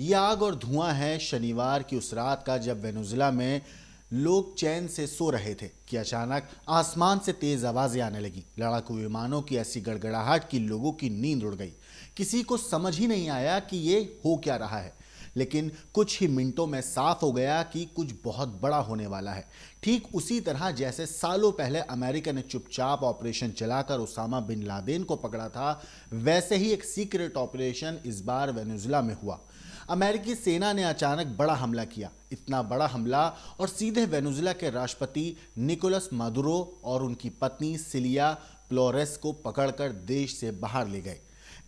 ये आग और धुआं है शनिवार की उस रात का जब वेनेजुएला में लोग चैन से सो रहे थे कि अचानक आसमान से तेज आवाजें आने लगी। लड़ाकू विमानों की ऐसी गड़गड़ाहट की लोगों की नींद उड़ गई। किसी को समझ ही नहीं आया कि ये हो क्या रहा है, लेकिन कुछ ही मिनटों में साफ हो गया कि कुछ बहुत बड़ा होने वाला है। ठीक उसी तरह जैसे सालों पहले अमेरिका ने चुपचाप ऑपरेशन चलाकर उसामा बिन लादेन को पकड़ा था, वैसे ही एक सीक्रेट ऑपरेशन इस बार वेनेजुएला में हुआ। अमेरिकी सेना ने अचानक बड़ा हमला किया। इतना बड़ा हमला और सीधे वेनेजुएला के राष्ट्रपति निकोलस मादुरो और उनकी पत्नी सिलिया फ्लोरेस को पकड़कर देश से बाहर ले गए।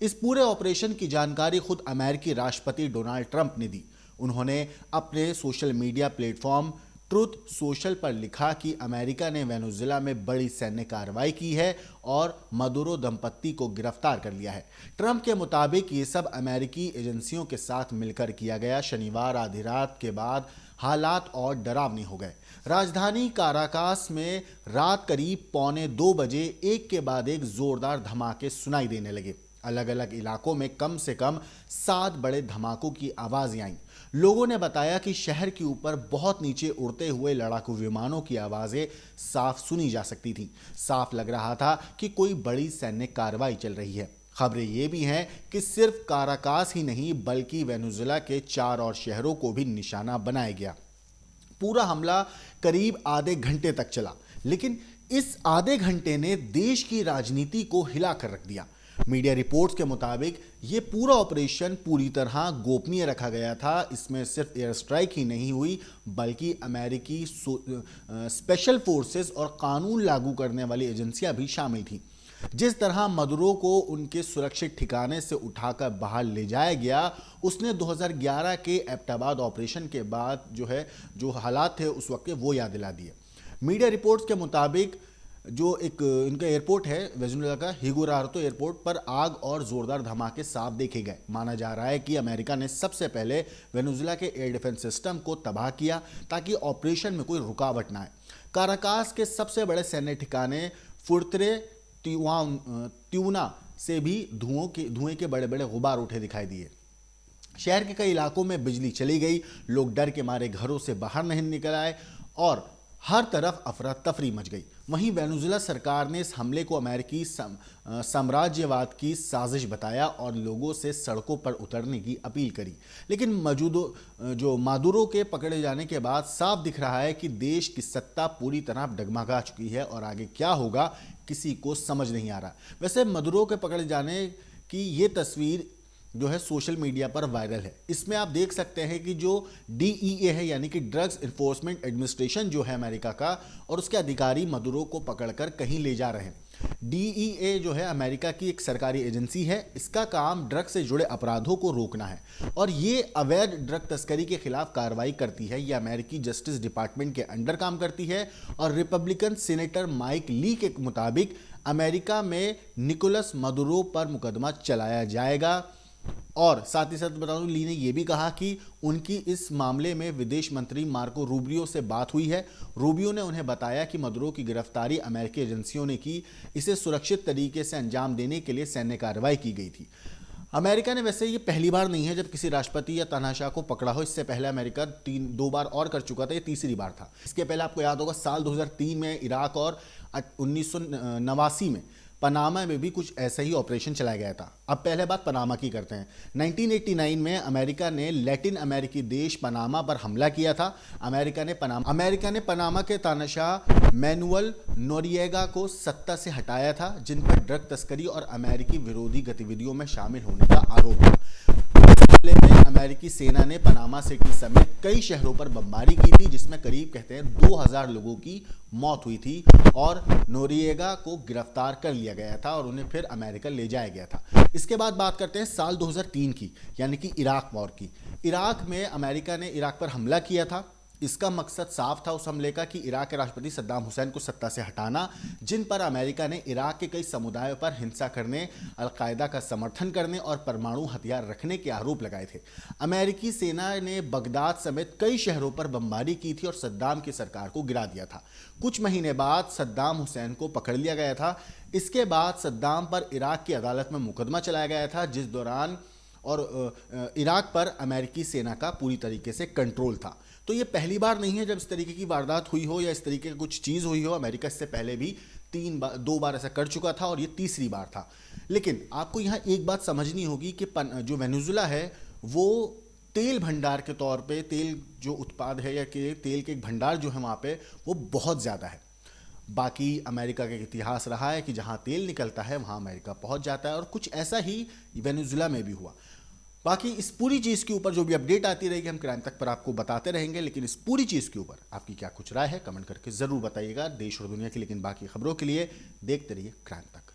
इस पूरे ऑपरेशन की जानकारी खुद अमेरिकी राष्ट्रपति डोनाल्ड ट्रंप ने दी। उन्होंने अपने social media platform truth social पर लिखा कि अमेरिका ने वेनेजुएला में बड़ी सैन्य कार्रवाई की है और मदुरो दंपत्ति को गिरफ्तार कर लिया है। ट्रंप के मुताबिक ये सब अमेरिकी एजेंसियों के साथ मिलकर किया गया। शनिवार आधी रात के बाद हालात और डरावनी हो गए। राजधानी काराकास में रात करीब 1:45 एक के बाद एक जोरदार धमाके सुनाई देने लगे। अलग अलग इलाकों में कम से कम 7 बड़े धमाकों की आवाजें आईं। लोगों ने बताया कि शहर के ऊपर बहुत नीचे उड़ते हुए लड़ाकू विमानों की आवाजें साफ सुनी जा सकती थीं। साफ लग रहा था कि कोई बड़ी सैन्य कार्रवाई चल रही है। खबरें ये भी हैं कि सिर्फ काराकास ही नहीं बल्कि वेनेजुएला के 4 और शहरों को भी निशाना बनाया गया। पूरा हमला करीब आधे घंटे तक चला, लेकिन इस आधे घंटे ने देश की राजनीति को हिला कर रख दिया। मीडिया रिपोर्ट्स के मुताबिक ये पूरा ऑपरेशन पूरी तरह गोपनीय रखा गया था। इसमें सिर्फ एयर स्ट्राइक ही नहीं हुई बल्कि अमेरिकी स्पेशल फोर्सेस और कानून लागू करने वाली एजेंसियां भी शामिल थीं। जिस तरह मदुरो को उनके सुरक्षित ठिकाने से उठाकर बाहर ले जाया गया, उसने 2011 के एबटाबाद ऑपरेशन के बाद जो हालात थे उस वक्त के वो याद दिला दिए। मीडिया रिपोर्ट्स के मुताबिक जो एक इनका एयरपोर्ट है वेनेजुएला का हिगुरार्तो एयरपोर्ट पर आग और जोरदार धमाके साफ देखे गए। माना जा रहा है कि अमेरिका ने सबसे पहले वेनेजुएला के एयर डिफेंस सिस्टम को तबाह किया ताकि ऑपरेशन में कोई रुकावट ना आए। काराकास के सबसे बड़े सैन्य ठिकाने फुर्तरे त्यूना से भी धुएं के बड़े बड़े गुबार उठे दिखाई दिए। शहर के कई इलाकों में बिजली चली गई। लोग डर के मारे घरों से बाहर नहीं निकल आए और हर तरफ अफरा तफरी मच गई। वहीं वेनेजुएला सरकार ने इस हमले को अमेरिकी साम्राज्यवाद की साजिश बताया और लोगों से सड़कों पर उतरने की अपील करी। लेकिन मादुरो के पकड़े जाने के बाद साफ दिख रहा है कि देश की सत्ता पूरी तरह डगमगा चुकी है और आगे क्या होगा किसी को समझ नहीं आ रहा। वैसे मदुरो के पकड़े जाने की ये तस्वीर सोशल मीडिया पर वायरल है। इसमें आप देख सकते हैं कि जो DEA है यानी कि ड्रग्स इन्फोर्समेंट एडमिनिस्ट्रेशन जो है अमेरिका का, और उसके अधिकारी मदुरो को पकड़कर कहीं ले जा रहे हैं। DEA अमेरिका की एक सरकारी एजेंसी है। इसका काम ड्रग से जुड़े अपराधों को रोकना है और ये अवैध ड्रग तस्करी के खिलाफ कार्रवाई करती है। ये अमेरिकी जस्टिस डिपार्टमेंट के अंडर काम करती है और रिपब्लिकन सीनेटर माइक ली के मुताबिक अमेरिका में निकोलस मदुरो पर मुकदमा चलाया जाएगा। और साथ ही साथ बता दूं, ली ने यह भी कहा कि उनकी इस मामले में विदेश मंत्री मार्को रूबियो से बात हुई है। रूबियो ने उन्हें बताया कि मदुरो की गिरफ्तारी अमेरिकी एजेंसियों ने की। इसे सुरक्षित तरीके से अंजाम देने के लिए सैन्य कार्रवाई की गई थी। अमेरिका ने वैसे ये पहली बार नहीं है जब किसी राष्ट्रपति या तानाशाह को पकड़ा हो। इससे पहले अमेरिका 2 बार और कर चुका था, ये तीसरी बार था। इसके पहले आपको याद होगा साल 2003 में इराक और 1989 में पनामा में भी कुछ ऐसा ही ऑपरेशन चलाया गया था। अब पहले बात पनामा की करते हैं। 1989 में अमेरिका ने लैटिन अमेरिकी देश पनामा पर हमला किया था। अमेरिका ने पनामा के तानाशाह मैनुअल नोरिएगा को सत्ता से हटाया था, जिन पर ड्रग तस्करी और अमेरिकी विरोधी गतिविधियों में शामिल होने का आरोप था। हमले में अमेरिकी सेना ने पनामा सिटी समेत कई शहरों पर बमबारी की थी, जिसमें करीब 2000 लोगों की मौत हुई थी और नोरिएगा को गिरफ्तार कर लिया गया था और उन्हें फिर अमेरिका ले जाया गया था। इसके बाद बात करते हैं साल 2003 की, यानी कि इराक वॉर की। इराक में अमेरिका ने इराक पर हमला किया था। इसका मकसद साफ था उस हमले का कि इराक के राष्ट्रपति सद्दाम हुसैन को सत्ता से हटाना, जिन पर अमेरिका ने इराक के कई समुदायों पर हिंसा करने, अलकायदा का समर्थन करने और परमाणु हथियार रखने के आरोप लगाए थे। अमेरिकी सेना ने बगदाद समेत कई शहरों पर बमबारी की थी और सद्दाम की सरकार को गिरा दिया था। कुछ महीने बाद सद्दाम हुसैन को पकड़ लिया गया था। इसके बाद सद्दाम पर इराक की अदालत में मुकदमा चलाया गया था, जिस दौरान और इराक पर अमेरिकी सेना का पूरी तरीके से कंट्रोल था। तो ये पहली बार नहीं है जब इस तरीके की वारदात हुई हो या इस तरीके की कुछ चीज़ हुई हो। अमेरिका इससे पहले भी 2 बार ऐसा कर चुका था और ये तीसरी बार था। लेकिन आपको यहाँ एक बात समझनी होगी कि जो वेनेजुला है वो तेल भंडार के तौर पे, तेल जो उत्पाद है या कि तेल के भंडार जो है वहाँ पे वो बहुत ज़्यादा है। बाकी अमेरिका का इतिहास रहा है कि जहाँ तेल निकलता है वहाँ अमेरिका पहुँच जाता है, और कुछ ऐसा ही वेनेजुला में भी हुआ। बाकी इस पूरी चीज़ के ऊपर जो भी अपडेट आती रहेगी हम क्राइम तक पर आपको बताते रहेंगे, लेकिन इस पूरी चीज़ के ऊपर आपकी क्या कुछ राय है कमेंट करके ज़रूर बताइएगा देश और दुनिया की। लेकिन बाकी खबरों के लिए देखते रहिए क्राइम तक।